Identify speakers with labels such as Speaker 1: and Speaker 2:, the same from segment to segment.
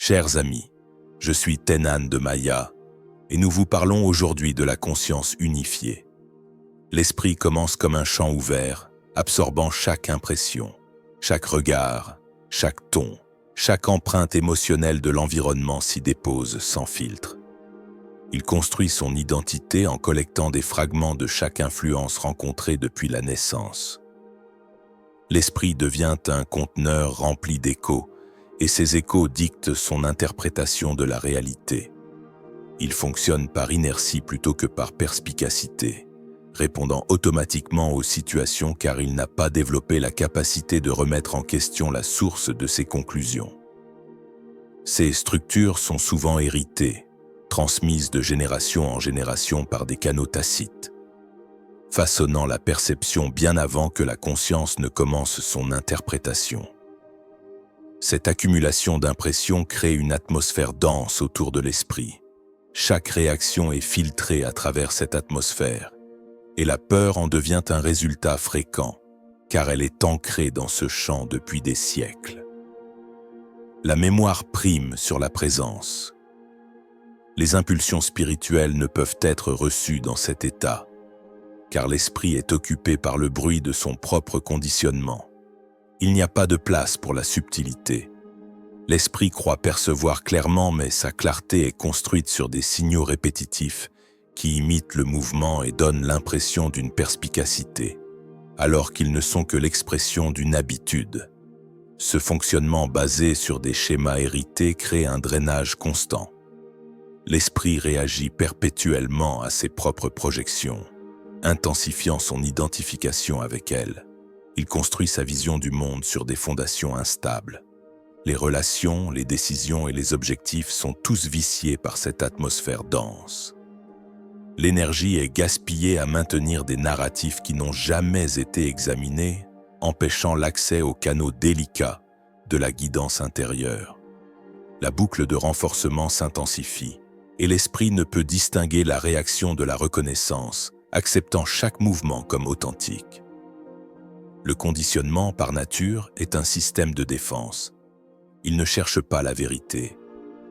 Speaker 1: Chers amis, je suis Tenan de Maya et nous vous parlons aujourd'hui de la conscience unifiée. L'esprit commence comme un champ ouvert, absorbant chaque impression, chaque regard, chaque ton, chaque empreinte émotionnelle de l'environnement s'y dépose sans filtre. Il construit son identité en collectant des fragments de chaque influence rencontrée depuis la naissance. L'esprit devient un conteneur rempli d'échos, et ces échos dictent son interprétation de la réalité. Il fonctionne par inertie plutôt que par perspicacité, répondant automatiquement aux situations car il n'a pas développé la capacité de remettre en question la source de ses conclusions. Ces structures sont souvent héritées, transmises de génération en génération par des canaux tacites, façonnant la perception bien avant que la conscience ne commence son interprétation. Cette accumulation d'impressions crée une atmosphère dense autour de l'esprit. Chaque réaction est filtrée à travers cette atmosphère, et la peur en devient un résultat fréquent, car elle est ancrée dans ce champ depuis des siècles. La mémoire prime sur la présence. Les impulsions spirituelles ne peuvent être reçues dans cet état, car l'esprit est occupé par le bruit de son propre conditionnement. Il n'y a pas de place pour la subtilité. L'esprit croit percevoir clairement, mais sa clarté est construite sur des signaux répétitifs qui imitent le mouvement et donnent l'impression d'une perspicacité, alors qu'ils ne sont que l'expression d'une habitude. Ce fonctionnement basé sur des schémas hérités crée un drainage constant. L'esprit réagit perpétuellement à ses propres projections, intensifiant son identification avec elles. Il construit sa vision du monde sur des fondations instables. Les relations, les décisions et les objectifs sont tous viciés par cette atmosphère dense. L'énergie est gaspillée à maintenir des narratifs qui n'ont jamais été examinés, empêchant l'accès aux canaux délicats de la guidance intérieure. La boucle de renforcement s'intensifie, et l'esprit ne peut distinguer la réaction de la reconnaissance, acceptant chaque mouvement comme authentique. Le conditionnement, par nature, est un système de défense. Il ne cherche pas la vérité,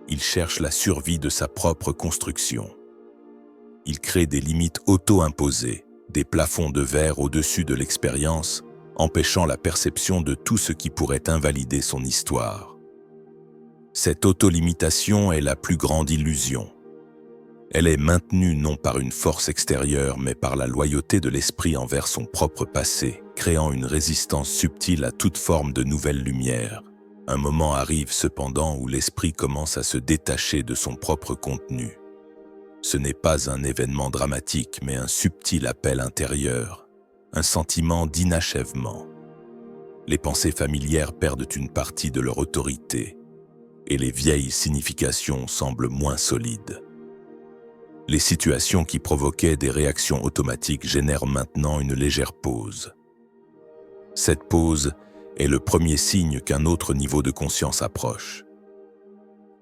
Speaker 1: il cherche la survie de sa propre construction. Il crée des limites auto-imposées, des plafonds de verre au-dessus de l'expérience, empêchant la perception de tout ce qui pourrait invalider son histoire. Cette auto-limitation est la plus grande illusion. Elle est maintenue non par une force extérieure, mais par la loyauté de l'esprit envers son propre passé, créant une résistance subtile à toute forme de nouvelle lumière. Un moment arrive cependant où l'esprit commence à se détacher de son propre contenu. Ce n'est pas un événement dramatique, mais un subtil appel intérieur, un sentiment d'inachèvement. Les pensées familières perdent une partie de leur autorité, et les vieilles significations semblent moins solides. Les situations qui provoquaient des réactions automatiques génèrent maintenant une légère pause. Cette pause est le premier signe qu'un autre niveau de conscience approche.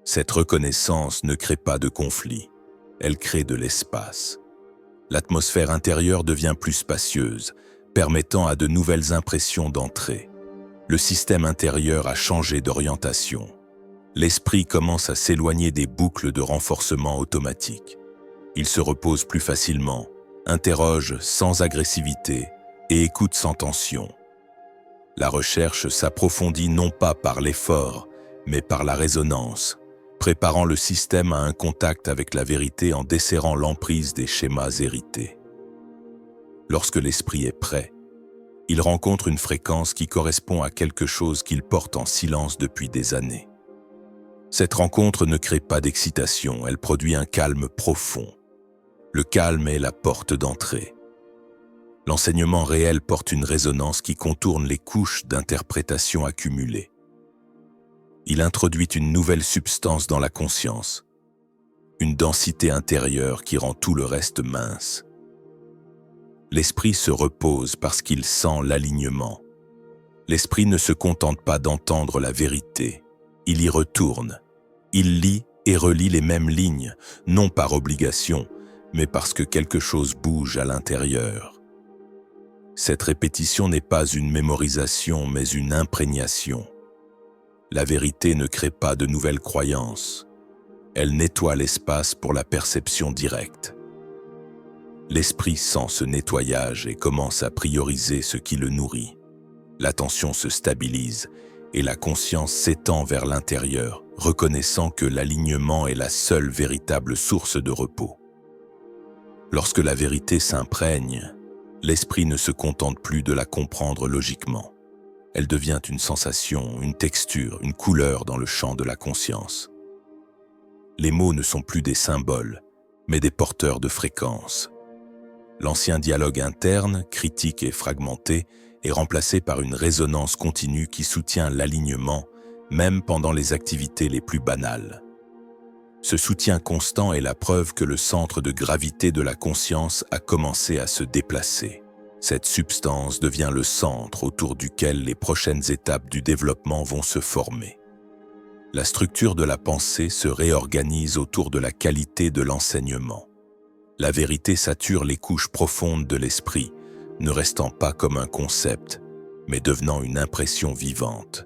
Speaker 1: Cette reconnaissance ne crée pas de conflit, elle crée de l'espace. L'atmosphère intérieure devient plus spacieuse, permettant à de nouvelles impressions d'entrer. Le système intérieur a changé d'orientation. L'esprit commence à s'éloigner des boucles de renforcement automatique. Il se repose plus facilement, interroge sans agressivité et écoute sans tension. La recherche s'approfondit non pas par l'effort, mais par la résonance, préparant le système à un contact avec la vérité en desserrant l'emprise des schémas hérités. Lorsque l'esprit est prêt, il rencontre une fréquence qui correspond à quelque chose qu'il porte en silence depuis des années. Cette rencontre ne crée pas d'excitation, elle produit un calme profond. Le calme est la porte d'entrée. L'enseignement réel porte une résonance qui contourne les couches d'interprétation accumulées. Il introduit une nouvelle substance dans la conscience, une densité intérieure qui rend tout le reste mince. L'esprit se repose parce qu'il sent l'alignement. L'esprit ne se contente pas d'entendre la vérité, il y retourne. Il lit et relit les mêmes lignes, non par obligation, mais parce que quelque chose bouge à l'intérieur. Cette répétition n'est pas une mémorisation, mais une imprégnation. La vérité ne crée pas de nouvelles croyances. Elle nettoie l'espace pour la perception directe. L'esprit sent ce nettoyage et commence à prioriser ce qui le nourrit. L'attention se stabilise et la conscience s'étend vers l'intérieur, reconnaissant que l'alignement est la seule véritable source de repos. Lorsque la vérité s'imprègne, l'esprit ne se contente plus de la comprendre logiquement. Elle devient une sensation, une texture, une couleur dans le champ de la conscience. Les mots ne sont plus des symboles, mais des porteurs de fréquences. L'ancien dialogue interne, critique et fragmenté, est remplacé par une résonance continue qui soutient l'alignement, même pendant les activités les plus banales. Ce soutien constant est la preuve que le centre de gravité de la conscience a commencé à se déplacer. Cette substance devient le centre autour duquel les prochaines étapes du développement vont se former. La structure de la pensée se réorganise autour de la qualité de l'enseignement. La vérité sature les couches profondes de l'esprit, ne restant pas comme un concept, mais devenant une impression vivante.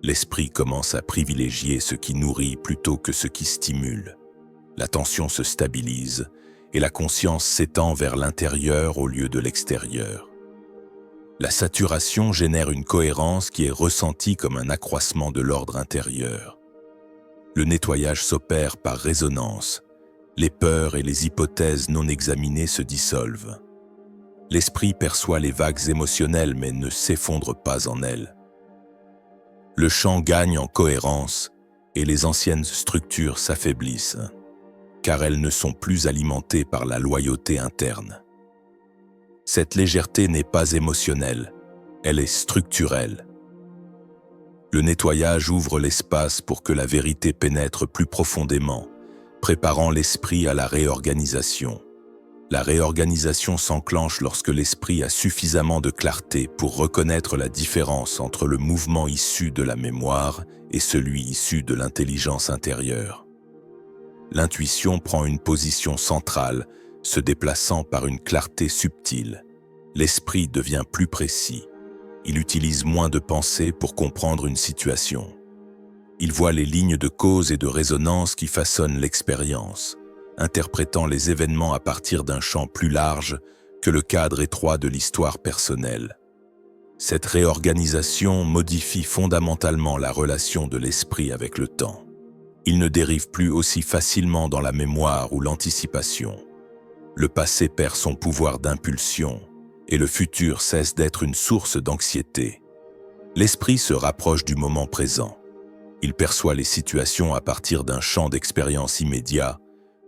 Speaker 1: L'esprit commence à privilégier ce qui nourrit plutôt que ce qui stimule. L'attention se stabilise et la conscience s'étend vers l'intérieur au lieu de l'extérieur. La saturation génère une cohérence qui est ressentie comme un accroissement de l'ordre intérieur. Le nettoyage s'opère par résonance. Les peurs et les hypothèses non examinées se dissolvent. L'esprit perçoit les vagues émotionnelles mais ne s'effondre pas en elles. Le champ gagne en cohérence et les anciennes structures s'affaiblissent, car elles ne sont plus alimentées par la loyauté interne. Cette légèreté n'est pas émotionnelle, elle est structurelle. Le nettoyage ouvre l'espace pour que la vérité pénètre plus profondément, préparant l'esprit à la réorganisation. La réorganisation s'enclenche lorsque l'esprit a suffisamment de clarté pour reconnaître la différence entre le mouvement issu de la mémoire et celui issu de l'intelligence intérieure. L'intuition prend une position centrale, se déplaçant par une clarté subtile. L'esprit devient plus précis. Il utilise moins de pensée pour comprendre une situation. Il voit les lignes de cause et de résonance qui façonnent l'expérience, interprétant les événements à partir d'un champ plus large que le cadre étroit de l'histoire personnelle. Cette réorganisation modifie fondamentalement la relation de l'esprit avec le temps. Il ne dérive plus aussi facilement dans la mémoire ou l'anticipation. Le passé perd son pouvoir d'impulsion et le futur cesse d'être une source d'anxiété. L'esprit se rapproche du moment présent. Il perçoit les situations à partir d'un champ d'expérience immédiat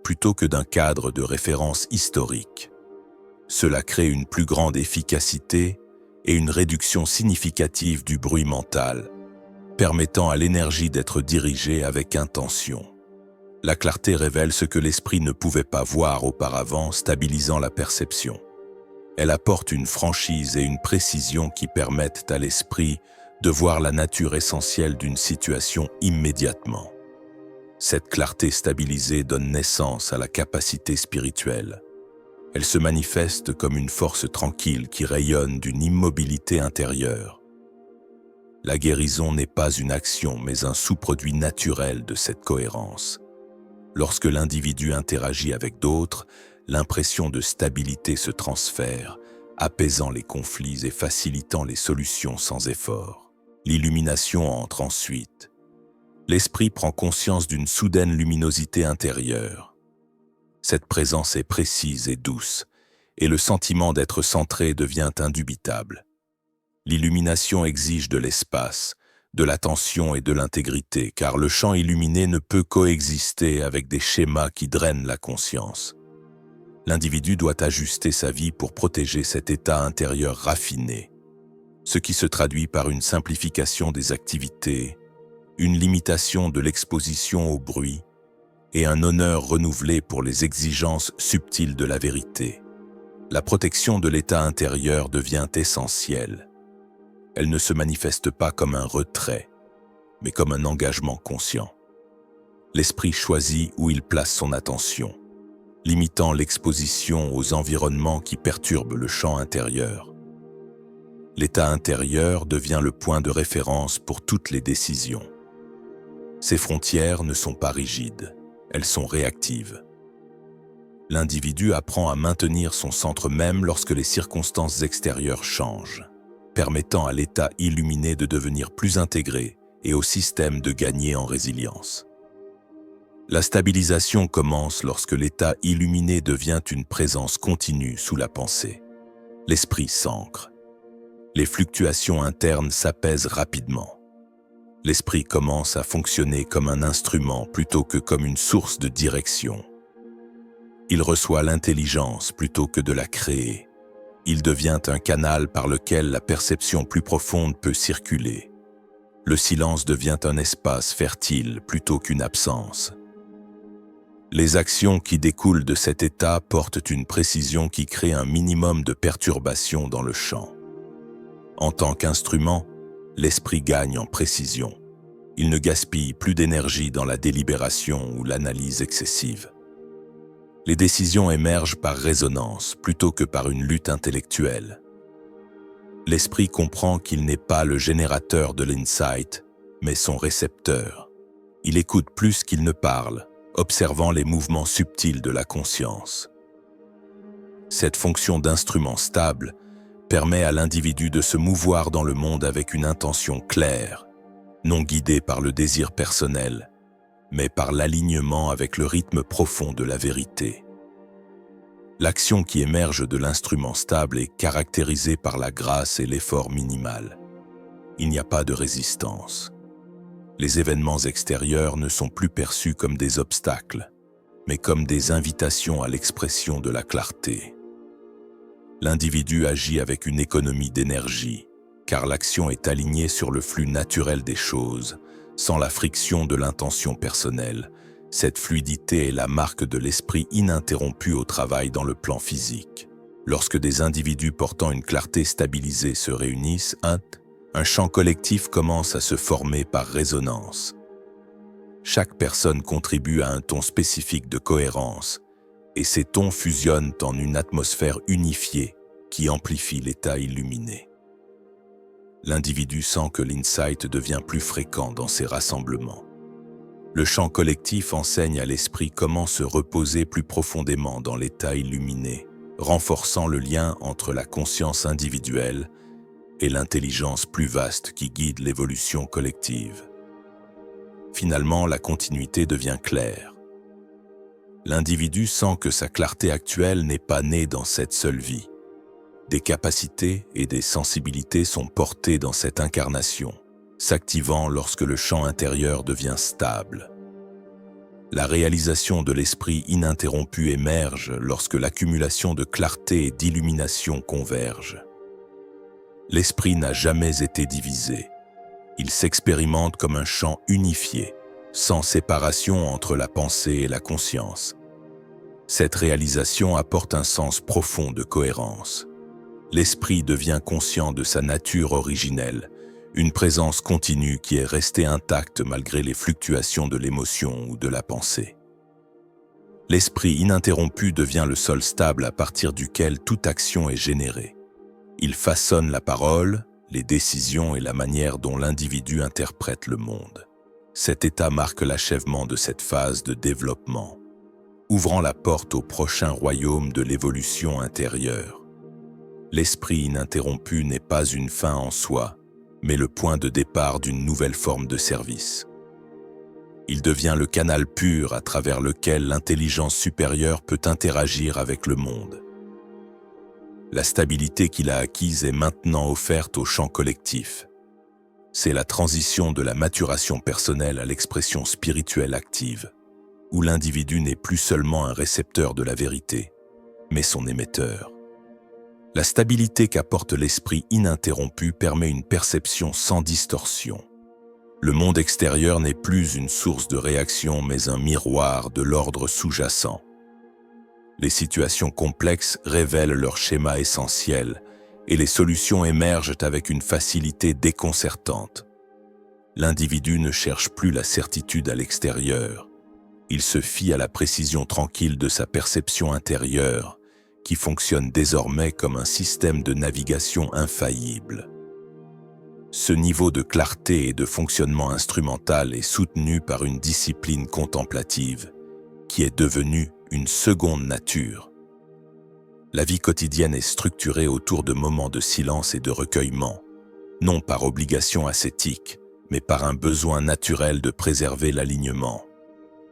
Speaker 1: plutôt que d'un cadre de référence historique. Cela crée une plus grande efficacité et une réduction significative du bruit mental, permettant à l'énergie d'être dirigée avec intention. La clarté révèle ce que l'esprit ne pouvait pas voir auparavant, stabilisant la perception. Elle apporte une franchise et une précision qui permettent à l'esprit de voir la nature essentielle d'une situation immédiatement. Cette clarté stabilisée donne naissance à la capacité spirituelle. Elle se manifeste comme une force tranquille qui rayonne d'une immobilité intérieure. La guérison n'est pas une action, mais un sous-produit naturel de cette cohérence. Lorsque l'individu interagit avec d'autres, l'impression de stabilité se transfère, apaisant les conflits et facilitant les solutions sans effort. L'illumination entre ensuite. L'esprit prend conscience d'une soudaine luminosité intérieure. Cette présence est précise et douce, et le sentiment d'être centré devient indubitable. L'illumination exige de l'espace, de l'attention et de l'intégrité, car le champ illuminé ne peut coexister avec des schémas qui drainent la conscience. L'individu doit ajuster sa vie pour protéger cet état intérieur raffiné, ce qui se traduit par une simplification des activités, une limitation de l'exposition au bruit et un honneur renouvelé pour les exigences subtiles de la vérité. La protection de l'état intérieur devient essentielle. Elle ne se manifeste pas comme un retrait, mais comme un engagement conscient. L'esprit choisit où il place son attention, limitant l'exposition aux environnements qui perturbent le champ intérieur. L'état intérieur devient le point de référence pour toutes les décisions. Ces frontières ne sont pas rigides, elles sont réactives. L'individu apprend à maintenir son centre même lorsque les circonstances extérieures changent, permettant à l'état illuminé de devenir plus intégré et au système de gagner en résilience. La stabilisation commence lorsque l'état illuminé devient une présence continue sous la pensée. L'esprit s'ancre. Les fluctuations internes s'apaisent rapidement. L'esprit commence à fonctionner comme un instrument plutôt que comme une source de direction. Il reçoit l'intelligence plutôt que de la créer. Il devient un canal par lequel la perception plus profonde peut circuler. Le silence devient un espace fertile plutôt qu'une absence. Les actions qui découlent de cet état portent une précision qui crée un minimum de perturbation dans le champ. En tant qu'instrument, l'esprit gagne en précision. Il ne gaspille plus d'énergie dans la délibération ou l'analyse excessive. Les décisions émergent par résonance plutôt que par une lutte intellectuelle. L'esprit comprend qu'il n'est pas le générateur de l'insight, mais son récepteur. Il écoute plus qu'il ne parle, observant les mouvements subtils de la conscience. Cette fonction d'instrument stable permet à l'individu de se mouvoir dans le monde avec une intention claire, non guidée par le désir personnel, mais par l'alignement avec le rythme profond de la vérité. L'action qui émerge de l'instrument stable est caractérisée par la grâce et l'effort minimal. Il n'y a pas de résistance. Les événements extérieurs ne sont plus perçus comme des obstacles, mais comme des invitations à l'expression de la clarté. L'individu agit avec une économie d'énergie, car l'action est alignée sur le flux naturel des choses, sans la friction de l'intention personnelle. Cette fluidité est la marque de l'esprit ininterrompu au travail dans le plan physique. Lorsque des individus portant une clarté stabilisée se réunissent, un champ collectif commence à se former par résonance. Chaque personne contribue à un ton spécifique de cohérence, et ces tons fusionnent en une atmosphère unifiée qui amplifie l'état illuminé. L'individu sent que l'insight devient plus fréquent dans ces rassemblements. Le champ collectif enseigne à l'esprit comment se reposer plus profondément dans l'état illuminé, renforçant le lien entre la conscience individuelle et l'intelligence plus vaste qui guide l'évolution collective. Finalement, la continuité devient claire. L'individu sent que sa clarté actuelle n'est pas née dans cette seule vie. Des capacités et des sensibilités sont portées dans cette incarnation, s'activant lorsque le champ intérieur devient stable. La réalisation de l'esprit ininterrompu émerge lorsque l'accumulation de clarté et d'illumination converge. L'esprit n'a jamais été divisé. Il s'expérimente comme un champ unifié, sans séparation entre la pensée et la conscience. Cette réalisation apporte un sens profond de cohérence. L'esprit devient conscient de sa nature originelle, une présence continue qui est restée intacte malgré les fluctuations de l'émotion ou de la pensée. L'esprit ininterrompu devient le sol stable à partir duquel toute action est générée. Il façonne la parole, les décisions et la manière dont l'individu interprète le monde. Cet état marque l'achèvement de cette phase de développement, ouvrant la porte au prochain royaume de l'évolution intérieure. L'esprit ininterrompu n'est pas une fin en soi, mais le point de départ d'une nouvelle forme de service. Il devient le canal pur à travers lequel l'intelligence supérieure peut interagir avec le monde. La stabilité qu'il a acquise est maintenant offerte au champ collectif. C'est la transition de la maturation personnelle à l'expression spirituelle active, où l'individu n'est plus seulement un récepteur de la vérité, mais son émetteur. La stabilité qu'apporte l'esprit ininterrompu permet une perception sans distorsion. Le monde extérieur n'est plus une source de réaction, mais un miroir de l'ordre sous-jacent. Les situations complexes révèlent leur schéma essentiel et les solutions émergent avec une facilité déconcertante. L'individu ne cherche plus la certitude à l'extérieur. Il se fie à la précision tranquille de sa perception intérieure, qui fonctionne désormais comme un système de navigation infaillible. Ce niveau de clarté et de fonctionnement instrumental est soutenu par une discipline contemplative qui est devenue une seconde nature. La vie quotidienne est structurée autour de moments de silence et de recueillement, non par obligation ascétique, mais par un besoin naturel de préserver l'alignement.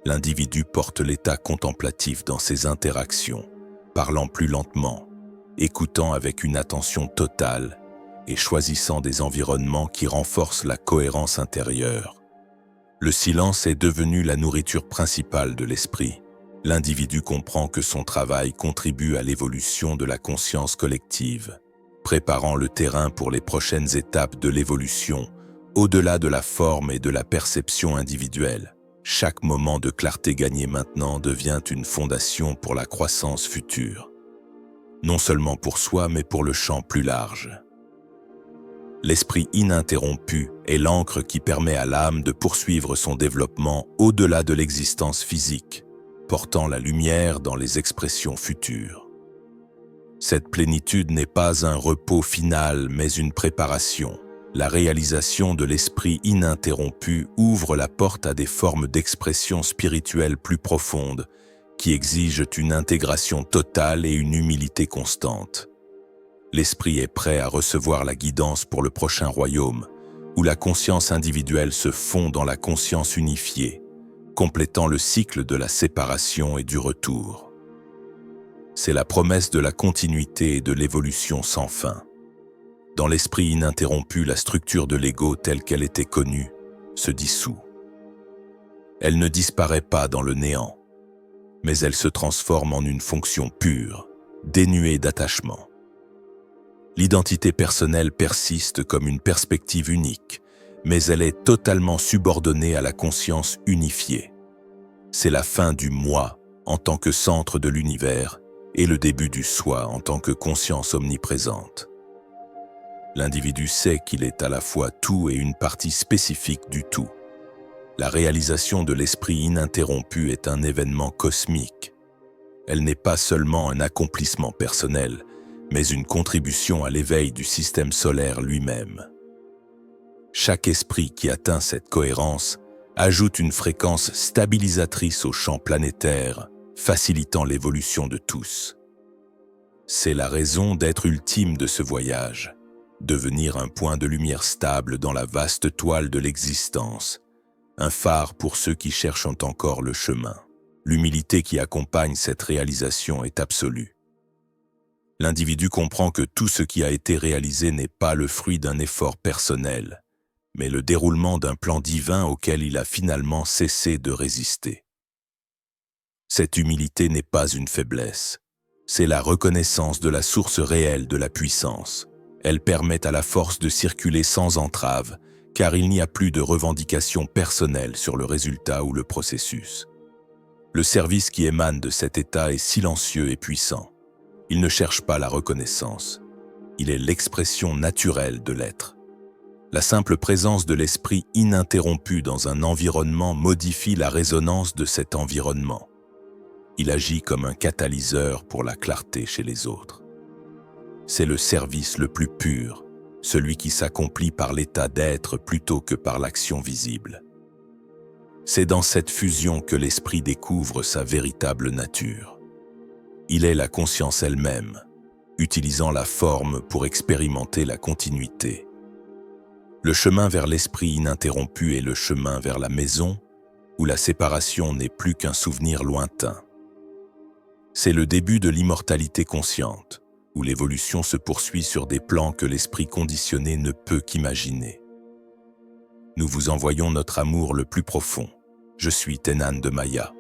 Speaker 1: L'individu porte l'état contemplatif dans ses interactions, parlant plus lentement, écoutant avec une attention totale et choisissant des environnements qui renforcent la cohérence intérieure. Le silence est devenu la nourriture principale de l'esprit. L'individu comprend que son travail contribue à l'évolution de la conscience collective, préparant le terrain pour les prochaines étapes de l'évolution, au-delà de la forme et de la perception individuelle. Chaque moment de clarté gagné maintenant devient une fondation pour la croissance future, non seulement pour soi mais pour le champ plus large. L'esprit ininterrompu est l'encre qui permet à l'âme de poursuivre son développement au-delà de l'existence physique, portant la lumière dans les expressions futures. Cette plénitude n'est pas un repos final, mais une préparation. La réalisation de l'esprit ininterrompu ouvre la porte à des formes d'expression spirituelle plus profondes, qui exigent une intégration totale et une humilité constante. L'esprit est prêt à recevoir la guidance pour le prochain royaume, où la conscience individuelle se fond dans la conscience unifiée, complétant le cycle de la séparation et du retour. C'est la promesse de la continuité et de l'évolution sans fin. Dans l'esprit ininterrompu, la structure de l'ego telle qu'elle était connue se dissout. Elle ne disparaît pas dans le néant, mais elle se transforme en une fonction pure, dénuée d'attachement. L'identité personnelle persiste comme une perspective unique, mais elle est totalement subordonnée à la conscience unifiée. C'est la fin du moi en tant que centre de l'univers et le début du soi en tant que conscience omniprésente. L'individu sait qu'il est à la fois tout et une partie spécifique du tout. La réalisation de l'esprit ininterrompu est un événement cosmique. Elle n'est pas seulement un accomplissement personnel, mais une contribution à l'éveil du système solaire lui-même. Chaque esprit qui atteint cette cohérence ajoute une fréquence stabilisatrice au champ planétaire, facilitant l'évolution de tous. C'est la raison d'être ultime de ce voyage, devenir un point de lumière stable dans la vaste toile de l'existence, un phare pour ceux qui cherchent encore le chemin. L'humilité qui accompagne cette réalisation est absolue. L'individu comprend que tout ce qui a été réalisé n'est pas le fruit d'un effort personnel, mais le déroulement d'un plan divin auquel il a finalement cessé de résister. Cette humilité n'est pas une faiblesse, c'est la reconnaissance de la source réelle de la puissance. Elle permet à la force de circuler sans entrave, car il n'y a plus de revendication personnelle sur le résultat ou le processus. Le service qui émane de cet état est silencieux et puissant. Il ne cherche pas la reconnaissance. Il est l'expression naturelle de l'être. La simple présence de l'esprit ininterrompu dans un environnement modifie la résonance de cet environnement. Il agit comme un catalyseur pour la clarté chez les autres. C'est le service le plus pur, celui qui s'accomplit par l'état d'être plutôt que par l'action visible. C'est dans cette fusion que l'esprit découvre sa véritable nature. Il est la conscience elle-même, utilisant la forme pour expérimenter la continuité. Le chemin vers l'esprit ininterrompu est le chemin vers la maison, où la séparation n'est plus qu'un souvenir lointain. C'est le début de l'immortalité consciente, où l'évolution se poursuit sur des plans que l'esprit conditionné ne peut qu'imaginer. Nous vous envoyons notre amour le plus profond. Je suis Tenan de Maya.